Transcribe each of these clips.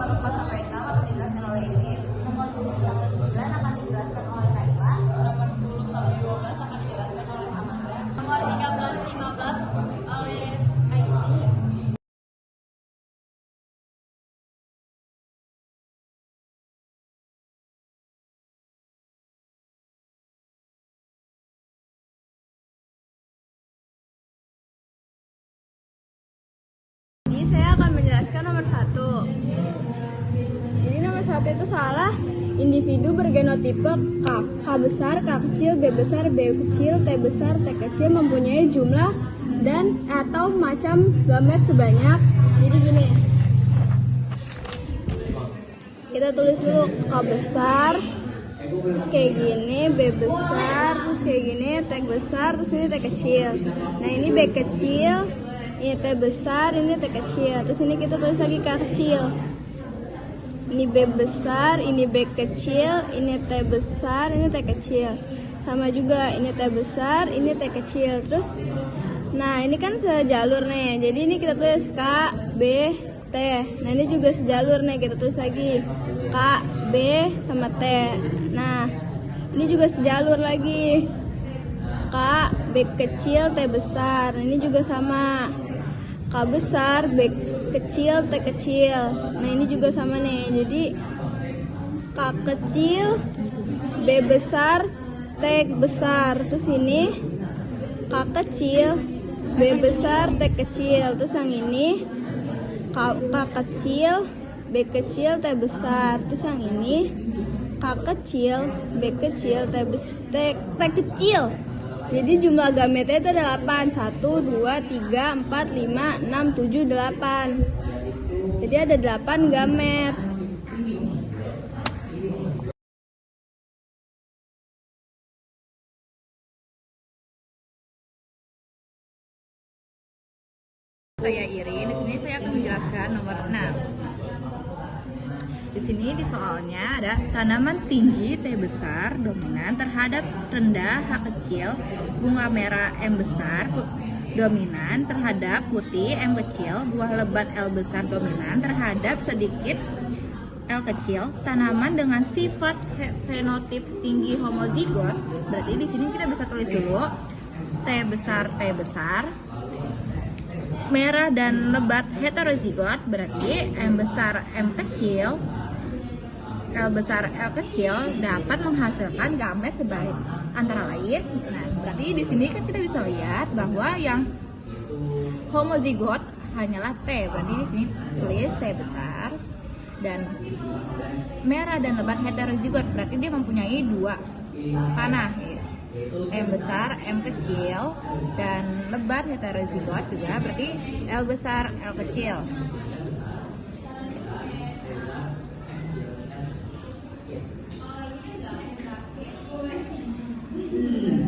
nomor 4 sampai 6 akan dijelaskan oleh Irin. Nomor 7 sampai 9 akan dijelaskan oleh Kaila. Nomor 10 sampai 12 akan dijelaskan oleh Amanda. Nomor 13 15 oleh Aini. Ini saya akan menjelaskan nomor 1. Jadi nomor 1 itu salah. Individu bergenotipe K. K besar, K kecil, B besar, B kecil, T besar, T kecil mempunyai jumlah dan atau macam gamet sebanyak. Jadi gini. Kita tulis dulu K besar, terus kayak gini, B besar, terus kayak gini, T besar, terus ini T kecil. Nah ini B kecil, ini T besar, ini T kecil. Terus ini kita tulis lagi K kecil. Ini B besar, ini B kecil, ini T besar, ini T kecil. Sama juga, ini T besar, ini T kecil. Terus, nah ini kan sejalur nih. Jadi ini kita tulis K, B, T. Nah ini juga sejalur nih. Kita tulis lagi K, B, sama T. Nah ini juga sejalur lagi. K, B kecil, T besar. Nah, ini juga sama. K besar, B kecil, T kecil. Nah ini juga sama nih. Jadi K kecil, B besar, T besar. Terus ini K kecil, B besar, T kecil. Terus yang ini K kecil, B kecil, T besar. Terus yang ini K kecil, B kecil, T kecil. Jadi jumlah gametnya itu ada 8. 1, 2, 3, 4, 5, 6, 7, 8. Jadi ada 8 gamet. Saya Irin, di sini saya akan menjelaskan nomor 6. Di sini di soalnya ada tanaman tinggi T besar dominan terhadap rendah H kecil, bunga merah M besar dominan terhadap putih M kecil, buah lebat L besar dominan terhadap sedikit L kecil, tanaman dengan sifat fenotip tinggi homozigot. Berarti di sini kita bisa tulis dulu T besar, merah dan lebat heterozigot, berarti M besar M kecil, L besar L kecil dapat menghasilkan gamet sebaik antara lain. Nah, berarti di sini kan kita bisa lihat bahwa yang homozigot hanyalah T. Berarti di sini tulis T besar, dan merah dan lebat heterozigot berarti dia mempunyai 2 panah, M besar M kecil, dan lebat heterozigot juga berarti L besar L kecil.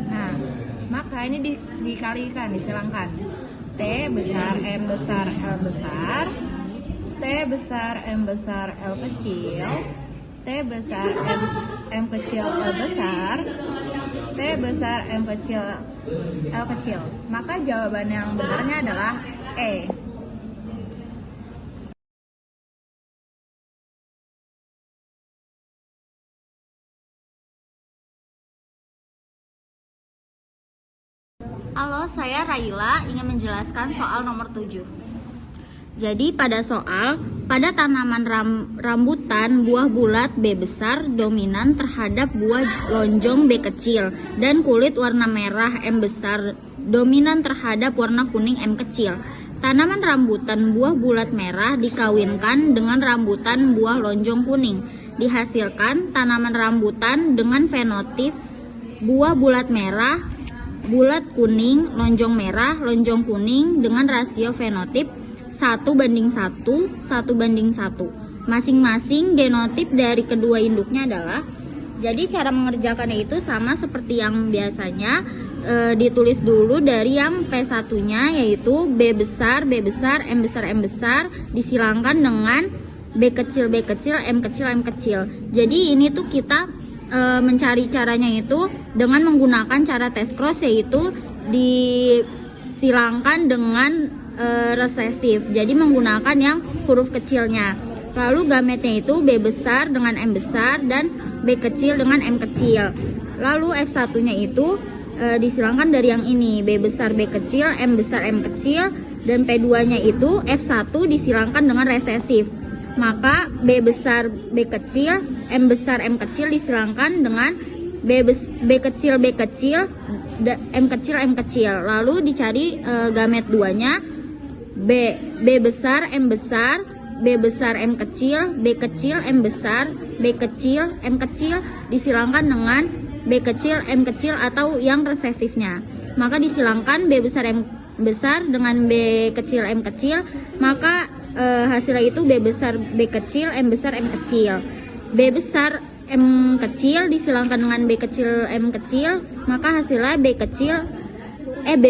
Nah, maka ini dikalikan, disilangkan. T besar M besar L besar, T besar M besar L kecil, T besar M kecil L besar, T besar M kecil L kecil. Maka jawaban yang benarnya adalah E. Halo, saya Raila ingin menjelaskan soal nomor 7. Jadi pada tanaman rambutan buah bulat B besar dominan terhadap buah lonjong B kecil dan kulit warna merah M besar dominan terhadap warna kuning M kecil. Tanaman rambutan buah bulat merah dikawinkan dengan rambutan buah lonjong kuning. Dihasilkan tanaman rambutan dengan fenotip buah bulat merah, bulat kuning, lonjong merah, lonjong kuning dengan rasio fenotip 1:1, 1:1. Masing-masing genotip dari kedua induknya adalah, jadi cara mengerjakannya itu sama seperti yang biasanya, ditulis dulu dari yang P1-nya yaitu B besar, M besar, M besar disilangkan dengan B kecil, M kecil. Jadi ini tuh kita mencari caranya itu dengan menggunakan cara tes cross, yaitu disilangkan dengan resesif. Jadi menggunakan yang huruf kecilnya. Lalu gametnya itu B besar dengan M besar dan B kecil dengan M kecil. Lalu F1-nya itu disilangkan dari yang ini, B besar B kecil, M besar M kecil, dan P2-nya itu F1 disilangkan dengan resesif. Maka B besar B kecil, M besar M kecil disilangkan dengan B kecil B kecil, M kecil M kecil. Lalu dicari gamet 2-nya, B besar M besar, B besar M kecil, B kecil M besar, B kecil M kecil disilangkan dengan B kecil M kecil atau yang resesifnya. Maka disilangkan B besar M besar dengan B kecil M kecil, maka hasilnya itu B besar B kecil M besar M kecil. B besar M kecil disilangkan dengan B kecil M kecil, maka hasilnya B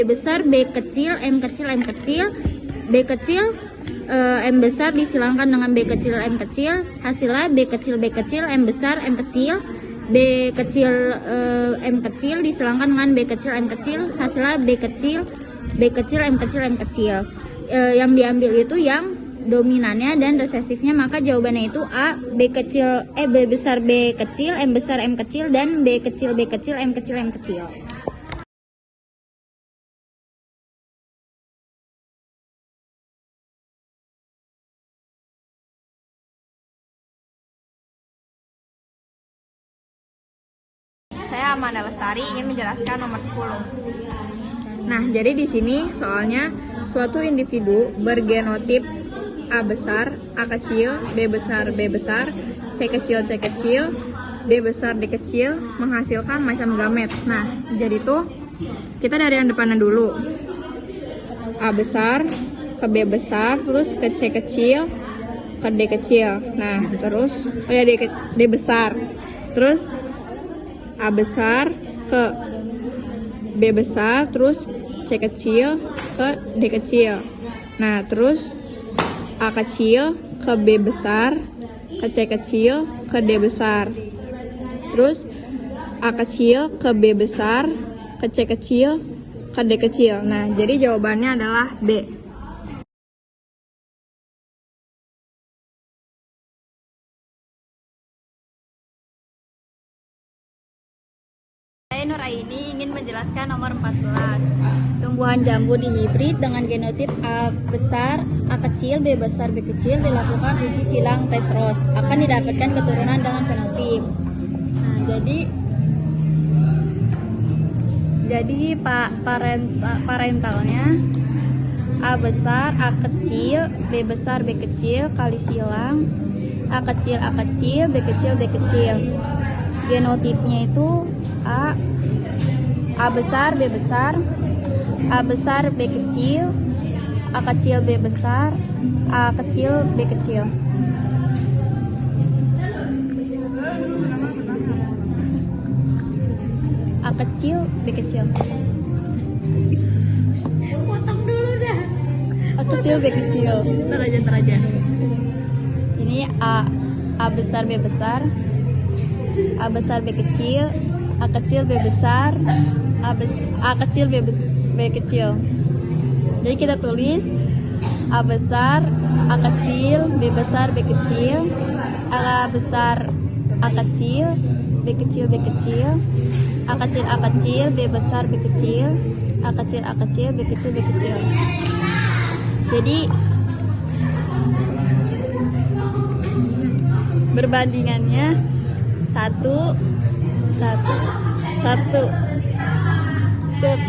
besar B kecil M kecil M kecil. B kecil M besar disilangkan dengan B kecil M kecil, hasilnya B kecil M besar M kecil. B kecil M kecil disilangkan dengan B kecil M kecil, hasilnya B kecil M kecil M kecil. Yang diambil itu yang dominannya dan resesifnya, maka jawabannya itu A, B besar B kecil, M besar M kecil, dan B kecil M kecil M kecil. Saya Amanda Lestari ingin menjelaskan nomor 10. Nah, jadi di sini soalnya suatu individu bergenotip A besar, A kecil, B besar, B besar, C kecil, C kecil, D besar, D kecil menghasilkan macam gamet. Nah, jadi tuh kita dari yang depannya dulu. A besar ke B besar, terus ke C kecil, ke D kecil. Nah, terus D besar. Terus A besar ke B besar, terus C kecil ke D kecil. Nah, terus A kecil ke B besar, ke C kecil, ke D besar. Terus A kecil ke B besar, ke C kecil, ke D kecil. Nah, jadi jawabannya adalah B. Saya Nuraini ingin menjelaskan nomor 14. Tumbuhan jambu dihibrid dengan genotip A besar, A kecil, B besar, B kecil dilakukan uji silang tes Ross. Akan didapatkan keturunan dengan fenotip. Nah, jadi parentalnya A besar, A kecil, B besar, B kecil kali silang A kecil, B kecil, B kecil. Genotipnya itu A besar, B besar, A besar, B kecil, A kecil, B besar, A kecil, B kecil. A kecil, B kecil. Potong dulu dah. A kecil, B kecil. Ntar aja. Ini A besar, B besar, A besar, B kecil, A kecil, B besar, A kecil, B kecil. Jadi kita tulis A besar, A kecil, B besar, B kecil, A besar, A kecil, B kecil, B kecil, A kecil, B besar, B kecil, A kecil, B kecil, B kecil. Jadi berbandingannya 1, 1, 1. Set.